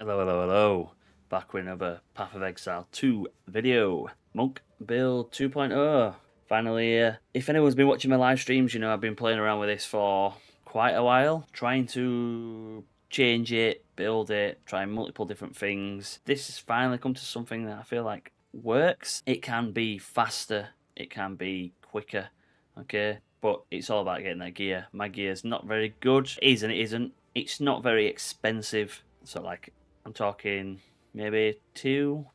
Hello, hello, hello. Back with another Path of Exile 2 video. Monk build 2.0. Finally, if anyone's been watching my live streams, you know I've been playing around with this for quite a while. Trying to change it, build it, trying multiple different things. This has finally come to something that I feel like works. It can be faster, it can be quicker, okay? But it's all about getting that gear. My gear's not very good. It is and it isn't. It's not very expensive. So like, I'm talking maybe 2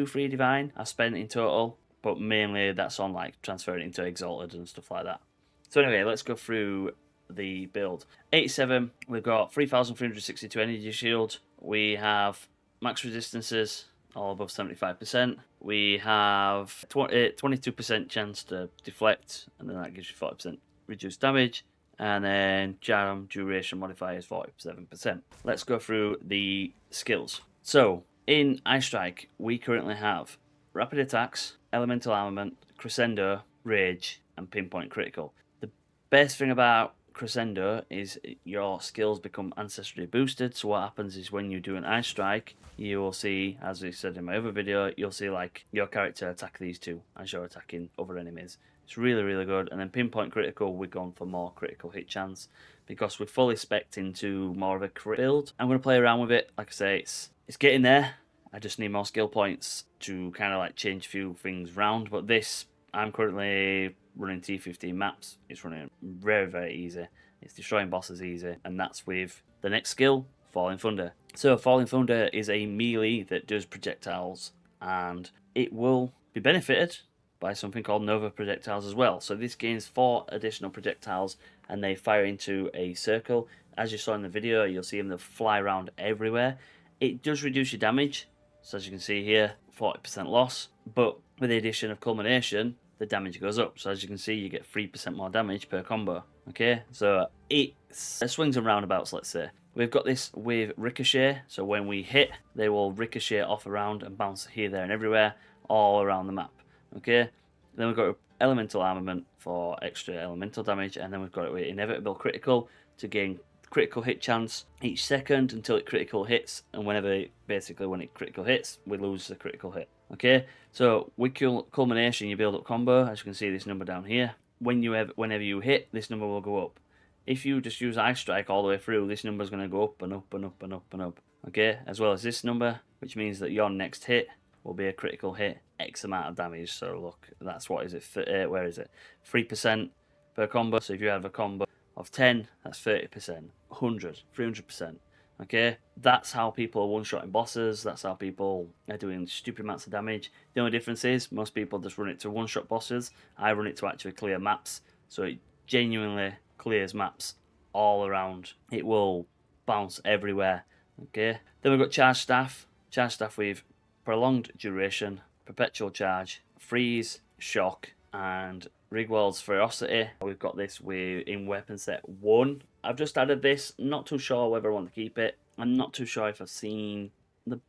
free divine I spent in total, but mainly that's on like transferring into exalted and stuff like that. So anyway, let's go through the build. 87, we've got 3,362 energy shield. We have max resistances, all above 75%. We have 22% chance to deflect, and then that gives you 40% reduced damage. And then charm duration modifier is 47%. Let's go through the skills. So in Ice Strike, we currently have rapid attacks, elemental armament, crescendo, rage, and pinpoint critical. The best thing about crescendo is your skills become ancestrally boosted. So what happens is when you do an Ice Strike, you will see, as I said in my other video, you'll see like your character attack these two as you're attacking other enemies. It's really, really good. And then pinpoint critical, we're going for more critical hit chance because we're fully spec'd into more of a crit build. I'm going to play around with it. Like I say, it's getting there. I just need more skill points to kind of like change a few things round. But this, I'm currently running T15 maps. It's running very, very easy. It's destroying bosses easy. And that's with the next skill, Falling Thunder. So Falling Thunder is a melee that does projectiles, and it will be benefited by something called Nova projectiles as well. So this gains 4 additional projectiles and they fire into a circle. As you saw in the video, you'll see them fly around everywhere. It does reduce your damage, so as you can see here, 40% loss, but with the addition of culmination, the damage goes up. So as you can see, you get 3% more damage per combo. Okay, so it's swings and roundabouts, let's say. We've got this with ricochet, so when we hit, they will ricochet off around and bounce here, there, and everywhere, all around the map. Okay, then we've got elemental armament for extra elemental damage, and then we've got it with inevitable critical to gain critical hit chance each second until it critical hits, and when it critical hits, we lose the critical hit. Okay, so with culmination, you build up combo. As you can see, this number down here. Whenever you hit, this number will go up. If you just use Ice Strike all the way through, this number is going to go up and up and up and up and up. Okay, as well as this number, which means that your next hit will be a critical hit, X amount of damage. So look, that's what is it? Where is it? 3% per combo. So if you have a combo of 10, that's 30%. 100, 300%. Okay, that's how people are one-shotting bosses. That's how people are doing stupid amounts of damage. The only difference is most people just run it to one-shot bosses. I run it to actually clear maps. So it genuinely clears maps all around. It will bounce everywhere. Okay, then we've got Charge Staff. Charge Staff with prolonged duration, perpetual charge, freeze, shock, and Rigwald's ferocity. We've got this in weapon set 1. I've just added this. Not too sure whether I want to keep it. I'm not too sure if I've seen the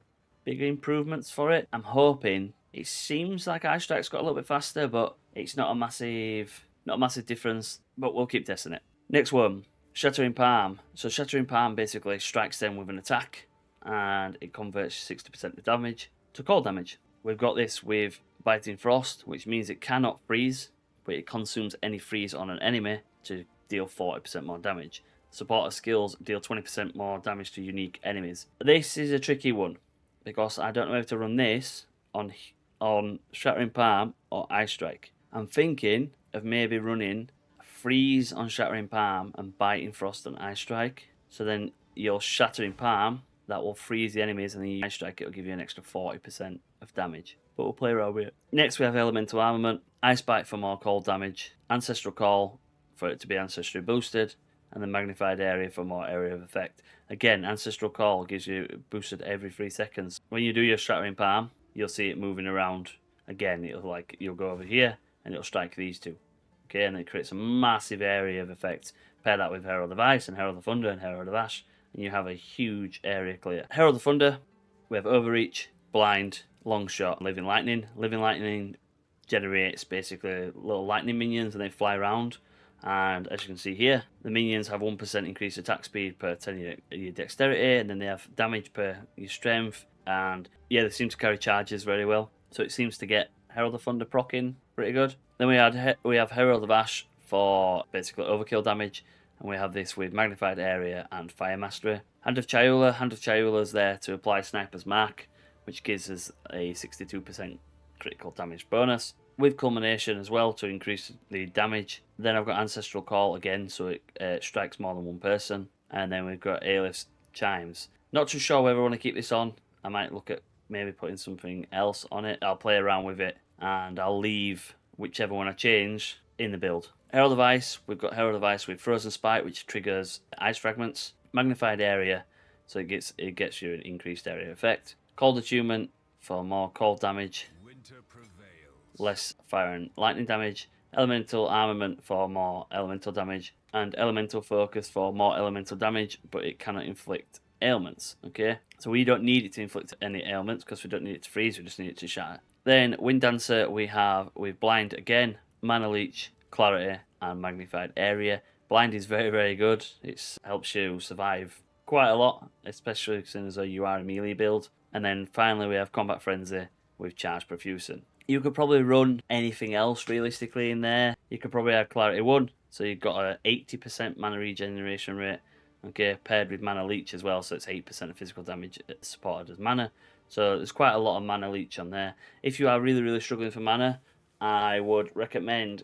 bigger improvements for it. I'm hoping. It seems like Ice Strike's got a little bit faster, but it's not a massive difference. But we'll keep testing it. Next one, Shattering Palm. So Shattering Palm basically strikes them with an attack, and it converts 60% of the damage to cold damage. We've got this with Biting Frost, which means it cannot freeze, but it consumes any freeze on an enemy to deal 40% more damage. Supporter skills deal 20% more damage to unique enemies. This is a tricky one because I don't know if to run this on Shattering Palm or Ice Strike. I'm thinking of maybe running Freeze on Shattering Palm and Biting Frost on Ice Strike. So then your Shattering Palm, that will freeze the enemies, and then your Ice Strike, it will give you an extra 40% of damage. But we'll play around with it. Next we have Elemental Armament, Ice Bite for more cold damage, Ancestral Call for it to be ancestrally boosted, and the Magnified Area for more area of effect. Again, Ancestral Call gives you boosted every 3 seconds. When you do your Shattering Palm, you'll see it moving around. Again, you'll go over here and it'll strike these two. Okay, and it creates a massive area of effect. Pair that with Herald of Ice and Herald of Thunder and Herald of Ash, and you have a huge area clear. Herald of Thunder, we have Overreach, Blind, Long Shot, Living Lightning. Living Lightning generates basically little lightning minions and they fly around. And as you can see here, the minions have 1% increased attack speed per 10 of your dexterity, and then they have damage per your strength. And yeah, they seem to carry charges very well. So it seems to get Herald of Thunder proccing pretty good. Then we have Herald of Ash for basically overkill damage. And we have this with Magnified Area and Fire Mastery. Hand of Chayula. Hand of Chayula is there to apply Sniper's Mark, which gives us a 62% critical damage bonus. With Culmination as well to increase the damage. Then I've got Ancestral Call again, so it strikes more than one person. And then we've got Aelif's Chimes. Not too sure whether I want to keep this on. I might look at maybe putting something else on it. I'll play around with it, and I'll leave whichever one I change in the build. Herald of Ice, we've got Herald of Ice with Frozen Spike, which triggers ice fragments. Magnified Area, so it gets you an increased area effect. Cold Attunement for more cold damage. Less fire and lightning damage. Elemental Armament for more elemental damage. And Elemental Focus for more elemental damage, but it cannot inflict ailments. Okay, so we don't need it to inflict any ailments because we don't need it to freeze, we just need it to shatter. Then Wind Dancer we have with Blind again, Mana Leech, Clarity, and Magnified Area. Blind is very, very good. It helps you survive quite a lot, especially since you are a melee build. And then finally we have Combat Frenzy with Charge Profusion. You could probably run anything else realistically in there. You could probably have Clarity 1, so you've got an 80% mana regeneration rate, okay, paired with Mana Leech as well, so it's 8% of physical damage supported as mana. So there's quite a lot of Mana Leech on there. If you are really, really struggling for mana, I would recommend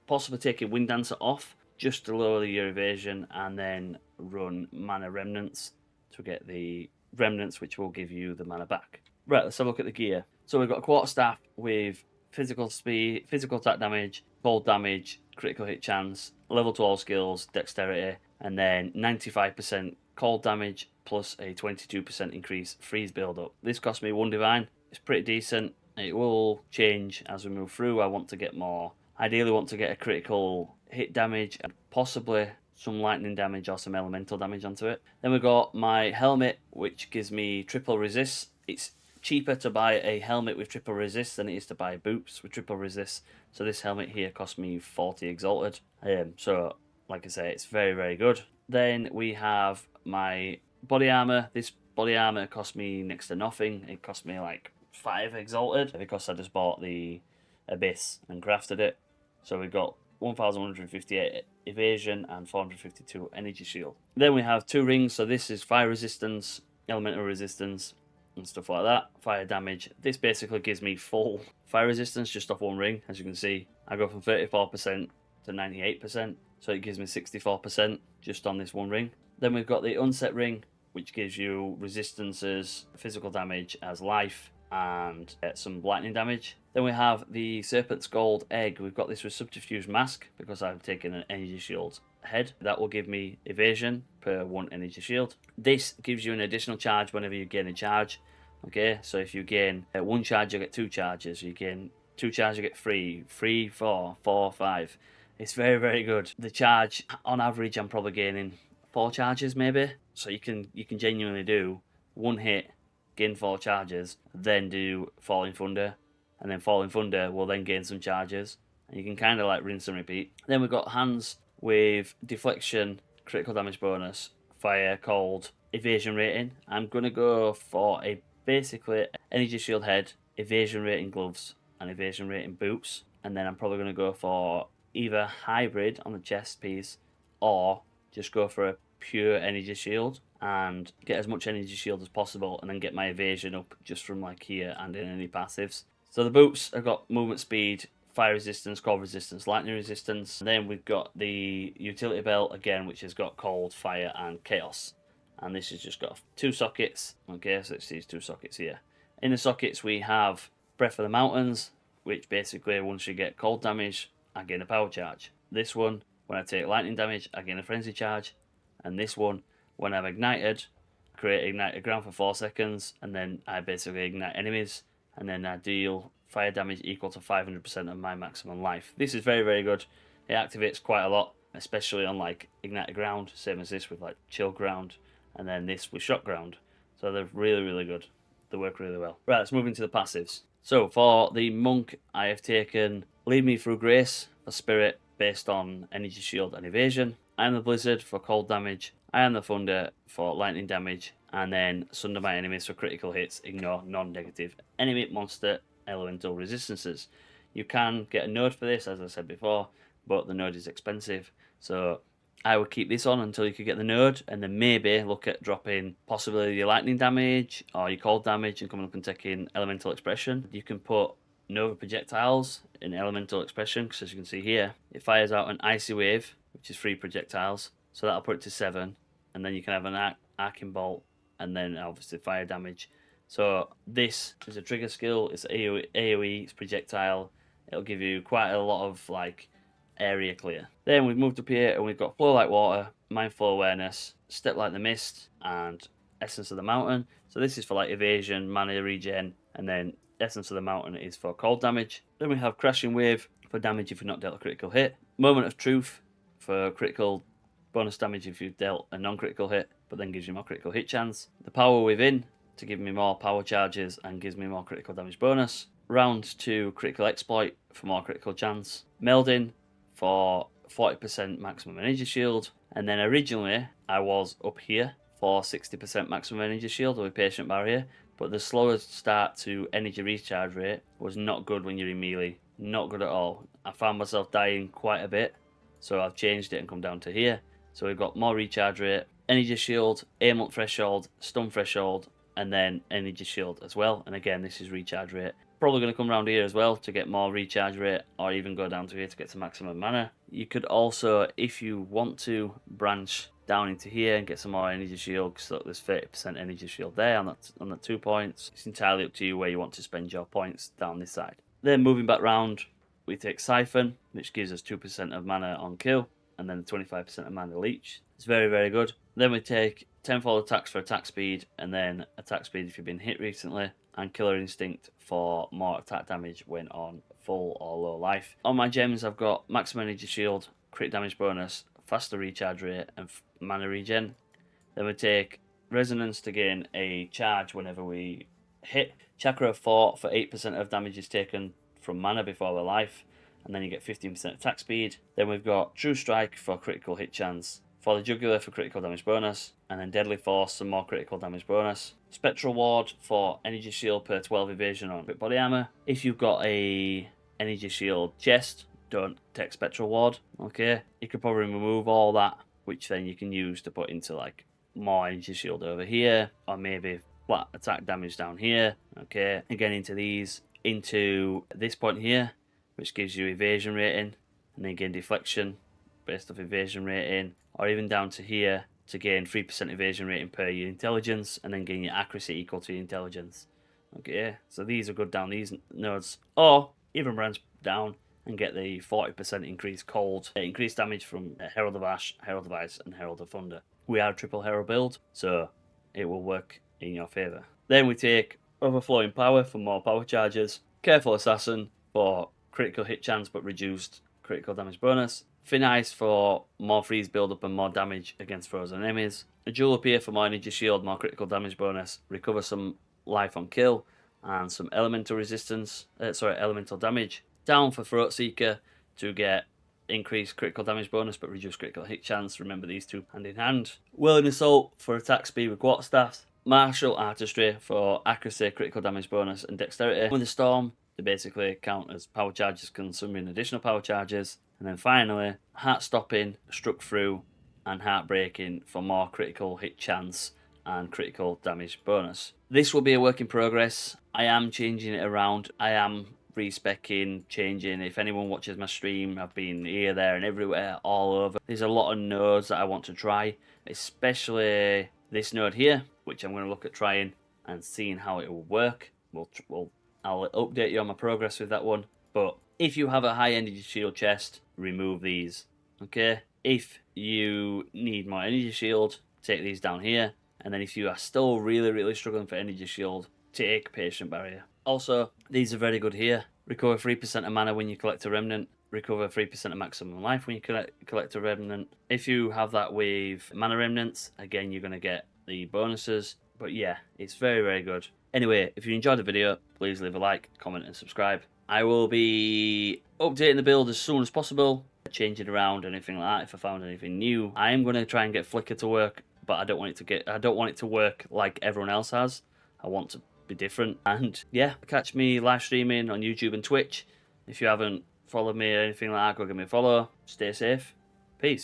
possibly taking Wind Dancer off, just to lower your evasion, and then run Mana Remnants to get the Remnants, which will give you the mana back. Right, let's have a look at the gear. So we've got a Quarterstaff with physical speed, physical attack damage, cold damage, critical hit chance, level 2 all skills, dexterity, and then 95% cold damage plus a 22% increase freeze build up. This cost me 1 divine. It's pretty decent. It will change as we move through. I want to get more. Ideally want to get a critical hit damage and possibly some lightning damage or some elemental damage onto it. Then we've got my helmet, which gives me triple resist. It's cheaper to buy a helmet with triple resist than it is to buy boots with triple resist. So this helmet here cost me 40 exalted. So like I say, it's very, very good. Then we have my body armor. This body armor cost me next to nothing. It cost me like 5 exalted because I just bought the Abyss and crafted it. So we've got 1158 evasion and 452 energy shield. Then we have 2 rings. So this is fire resistance, elemental resistance, and stuff like that. Fire damage. This basically gives me full fire resistance just off 1 ring. As you can see, I go from 34% to 98%. So it gives me 64% just on this 1 ring. Then we've got the unset ring, which gives you resistances, physical damage as life, and some lightning damage. Then we have the Serpent's Gold Egg. We've got this with Subterfuge Mask because I've taken an energy shield head. That will give me evasion per 1 energy shield. This gives you an additional charge whenever you gain a charge. Okay, so if you gain 1 charge, you get 2 charges. You gain 2 charges, you get 3, 3, 4, 4, 5. It's very, very good. The charge, on average, I'm probably gaining 4 charges maybe. So you can genuinely do 1 hit, gain 4 charges, then do Falling Thunder, and then Falling Thunder will then gain some charges, and you can kind of like rinse and repeat. Then we've got hands with deflection, critical damage bonus, fire, cold, evasion rating. I'm going to go for a basically energy shield head, evasion rating gloves, and evasion rating boots, and then I'm probably going to go for either hybrid on the chest piece or just go for a pure energy shield and get as much energy shield as possible, and then get my evasion up just from like here and in any passives. So the boots have got movement speed, fire resistance, cold resistance, lightning resistance. And then we've got the utility belt again, which has got cold, fire, and chaos. And this has just got 2 sockets. Okay, so it's these 2 sockets here. In the sockets we have Breath of the Mountains, which basically once you get cold damage, I gain a power charge. This one, when I take lightning damage, I gain a frenzy charge. And this one, when I've ignited, create ignited ground for 4 seconds, and then I basically ignite enemies, and then I deal fire damage equal to 500% of my maximum life. This is very, very good. It activates quite a lot, especially on like ignited ground, same as this with like chill ground, and then this with shock ground. So they're really, really good. They work really well. Right, let's move into the passives. So for the monk, I have taken Lead Me Through Grace for spirit, based on energy shield and evasion. I am the Blizzard for cold damage. I am the Thunder for lightning damage. And then Sunder my enemies for critical hits. Ignore non-negative enemy monster elemental resistances. You can get a node for this, as I said before, but the node is expensive. So I would keep this on until you could get the node, and then maybe look at dropping possibly your lightning damage or your cold damage and coming up and taking elemental expression. You can put Nova projectiles in elemental expression, because as you can see here, it fires out an icy wave, which is 3 projectiles. So that'll put it to 7, and then you can have an arcing bolt, and then obviously fire damage. So this is a trigger skill. It's AoE, it's projectile. It'll give you quite a lot of like area clear. Then we've moved up here and we've got Flow Like Water, Mindful Awareness, Step Like the Mist, and Essence of the Mountain. So this is for like evasion, mana regen, and then Essence of the Mountain is for cold damage. Then we have Crashing Wave for damage if you're not dealt a critical hit. Moment of Truth for critical bonus damage if you've dealt a non-critical hit, but then gives you more critical hit chance. The Power Within to give me more power charges and gives me more critical damage bonus. Round 2 Critical Exploit for more critical chance. Melding for 40% maximum energy shield. And then originally I was up here for 60% maximum energy shield with Patient Barrier, but the slower start to energy recharge rate was not good when you're in melee. Not good at all. I found myself dying quite a bit, so I've changed it and come down to here. So we've got more recharge rate, energy shield, ailment threshold, stun threshold, and then energy shield as well. And again, this is recharge rate. Probably going to come around here as well to get more recharge rate, or even go down to here to get to maximum mana. You could also, if you want to, branch down into here and get some more energy shield, because look, there's 30% energy shield there on that 2 points. It's entirely up to you where you want to spend your points down this side. Then moving back round, we take Siphon, which gives us 2% of mana on kill, and then 25% of mana leech. It's very, very good. Then we take tenfold attacks for attack speed, and then attack speed if you've been hit recently, and Killer Instinct for more attack damage when on full or low life. On my gems, I've got maximum energy shield, crit damage bonus, faster recharge rate, and mana regen. Then we take Resonance to gain a charge whenever we hit. Chakra of Thought for 8% of damage is taken from mana before the life, and then you get 15% attack speed. Then we've got True Strike for critical hit chance, for the Jugular for critical damage bonus, and then Deadly Force some more critical damage bonus. Spectral Ward for energy shield per 12 evasion on bit body armor. If you've got a energy shield chest, don't take Spectral Ward. Okay, you could probably remove all that, which then you can use to put into like more energy shield over here, or maybe flat attack damage down here. Okay, again into this point here, which gives you evasion rating, and then gain deflection based off evasion rating, or even down to here to gain 3% evasion rating per your intelligence, and then gain your accuracy equal to your intelligence. Okay, so these are good down these nodes, or even branch down and get the 40% increased cold, increased damage from Herald of Ash, Herald of Ice, and Herald of Thunder. We are a Triple Herald build, so it will work in your favour. Then we take Overflowing Power for more power charges, Careful Assassin for critical hit chance but reduced critical damage bonus, Thin Ice for more freeze build up and more damage against frozen enemies, a Jewel Appear for more energy shield, more critical damage bonus, recover some life on kill, and some elemental elemental damage. Down for Throat Seeker to get increased critical damage bonus but reduce critical hit chance. Remember these two hand in hand. Whirling Assault for attack speed with Quarterstaff. Martial Artistry for accuracy, critical damage bonus, and dexterity. With the Storm, they basically count as power charges, consuming additional power charges. And then finally, Heart Stopping, Struck Through, and Heartbreaking for more critical hit chance and critical damage bonus. This will be a work in progress. I am changing it around. I am respecking, changing. If anyone watches my stream, I've been here, there, and everywhere, all over. There's a lot of nodes that I want to try, especially this node here, which I'm going to look at trying and seeing how it will work. I'll update you on my progress with that one. But if you have a high energy shield chest, remove these. Okay. If you need more energy shield, take these down here. And then if you are still really struggling for energy shield, take Patient Barrier. Also, these are very good here. Recover 3% of mana when you collect a remnant. Recover 3% of maximum life when you collect a remnant. If you have that with mana remnants, again, you're going to get the bonuses. But yeah, it's very good. Anyway, if you enjoyed the video, please leave a like, comment, and subscribe. I will be updating the build as soon as possible. changing around anything like that, if I found anything new. I am going to try and get Flickr to work, but I don't want it to work like everyone else has. I want to be different. And yeah, catch me live streaming on YouTube and Twitch. If you haven't followed me or anything like that, go give me a follow. Stay safe. Peace.